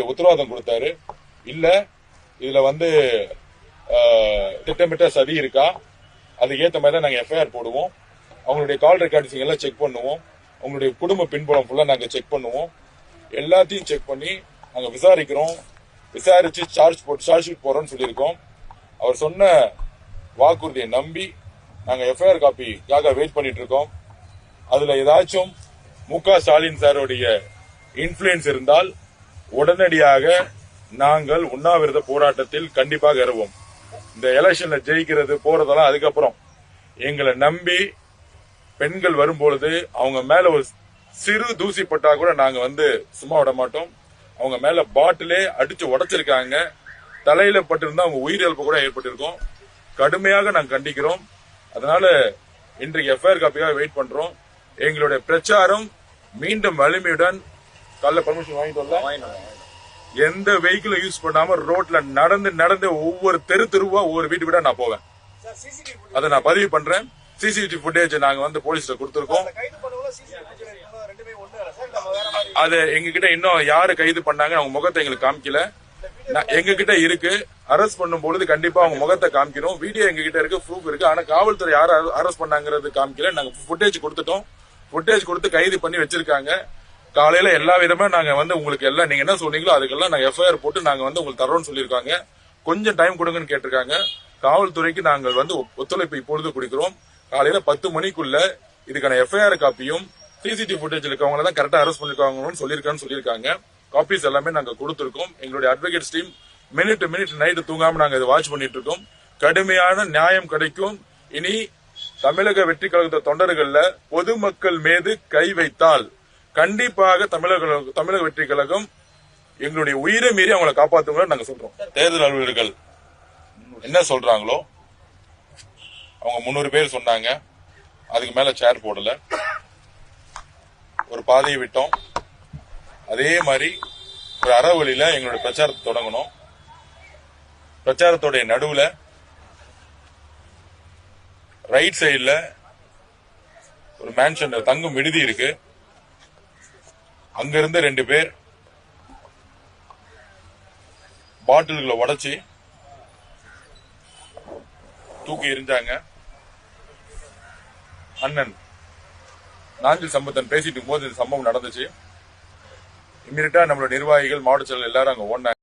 உத்தரவாதம் கொடுத்தாரு. இல்ல இதுல திட்டமிட்ட சதி இருக்கா, அதுக்கு ஏத்த மாதிரி தான் நாங்க எஃப்ஐஆர் போடுவோம். அவங்களுடைய கால் ரெக்கார்ட்ஸ் எல்லாம் செக் பண்ணுவோம். அவங்களுடைய குடும்ப பின்புலம் ஃபுல்லா நாங்க செக் பண்ணுவோம். எல்லாத்தையும் செக் பண்ணி நாங்க விசாரிக்கிறோம். விசாரிச்சு சார்ஜ் ஷீட் போறோம்னு சொல்லியிருக்கோம். அவர் சொன்ன வாக்குறுதியை நம்பி நாங்க எஃப்ஐஆர் காப்பிக்காக வெயிட் பண்ணிட்டு இருக்கோம். அதுல ஏதாச்சும் மு.க. ஸ்டாலின் சாருடைய இன்ஃபுளுன்ஸ் இருந்தால் உடனடியாக நாங்கள் உண்ணாவிரத போராட்டத்தில் கண்டிப்பாக இறவோம். இந்த எலெக்ஷன்ல ஜெயிக்கிறது போறதெல்லாம் அதுக்கப்புறம். எங்களை நம்பி பெண்கள் வரும்பொழுது அவங்க மேல ஒரு சிறு தூசி பட்டா கூட நாங்க சும்மா விட மாட்டோம். அவங்க மேல பாட்டிலே அடிச்சு உடைச்சிருக்காங்க. தலையில பட்டிருந்தா அவங்க உயிரிழப்பு கூட ஏற்பட்டிருக்கும். கடுமையாக நாங்க கண்டிக்கிறோம். அதனால இன்றைக்கு எஃப்ஐஆர் காப்பியாக வெயிட் பண்றோம். எங்களுடைய பிரச்சாரம் மீண்டும் வலிமையுடன் காலைல பர்மிஷன் வாங்கிட்டு எந்த வெஹிக்கிளும் யூஸ் பண்ணாம ரோட்ல நடந்து ஒவ்வொரு தெருவா ஒவ்வொரு வீட்டு விட நான் போவேன். அதை நான் பதிவு பண்றேன். சிசிடிவி ஃபுட்டேஜ் நாங்க போலீஸ்ல கொடுத்திருக்கோம். அது எங்ககிட்ட இன்னும் யாரு கைது பண்ணாங்க அவங்க முகத்தை எங்களுக்கு காமிக்கல. எங்ககிட்ட இருக்கு. அரெஸ்ட் பண்ணும் பொழுது கண்டிப்பா அவங்க முகத்தை காமிக்கணும். வீடியோ எங்ககிட்ட இருக்கு, ப்ரூஃப் இருக்கு. ஆனா காவல்துறை யாரு அரெஸ்ட் பண்ணாங்கிறது காமிக்கல. நாங்க ஃபுட்டேஜ் கொடுத்துட்டோம். ஃபுட்டேஜ் கொடுத்து கைது பண்ணி வச்சிருக்காங்க. காலையில எல்லா விதமா நாங்க உங்களுக்கு எல்லாம் நீங்க என்ன சொன்னீங்களோ அதுக்கெல்லாம் நாங்க எஃப்ஐஆர் போட்டு நாங்க உங்களுக்கு தரோம்னு சொல்லியிருக்காங்க. கொஞ்சம் டைம் கொடுங்கன்னு கேட்டிருக்காங்க. காவல்துறைக்கு நாங்கள் ஒத்துழைப்பு இப்பொழுது கொடுக்கிறோம். காலையில 10 மணிக்குள்ள இதுக்கான எஃப்ஐஆர் காப்பியும் சிசிடிவி ஃபுட்டேஜ் இருக்கவங்க தான் கரெக்டா அரெஸ்ட் பண்ணிருக்காங்கன்னு சொல்லியிருக்காங்க. காப்பீஸ் எல்லாமே நாங்க கொடுத்திருக்கோம். எங்களுடைய அட்வொகேட்ஸ் டீம் மினிட் நைட்டு தூங்காம நாங்க இதை வாட்ச் பண்ணிட்டு இருக்கோம். கடுமையான நியாயம் கிடைக்கும். இனி தமிழக வெற்றி கழக தொண்டர்கள்ல பொதுமக்கள் மீது கை வைத்தால் கண்டிப்பாக தமிழக வெற்றி கழகம் எங்களுடைய உயிரை மீறி அவங்களை காப்பாத்துங்க நாங்க சொல்றோம். தேர்தல் அலுவலர்கள் என்ன சொல்றாங்களோ அவங்க 300 பேர் சொன்னாங்க. அதுக்கு மேல சேர் போடல. ஒரு பாதையை விட்டோம். அதே மாதிரி ஒரு அறவழியில எங்களுடைய பிரச்சாரத்தை தொடங்கணும். பிரச்சாரத்துடைய நடுவுல ரைட் சைடுல ஒரு மேன்ஷன் தங்கும் விடுதி இருக்கு. அங்கிருந்து 2 பேர் பாட்டில்களை உடைச்சி தூக்கி எறிஞ்சாங்க. அண்ணன் நாஞ்சில் சம்பத்தன் பேசிட்டு போது இந்த சம்பவம் நடந்துச்சு. இம்மீடியட்டா நம்மளோட நிர்வாகிகள் மாவட்ட செயலர் எல்லாரும் அங்க ஓடினாங்க.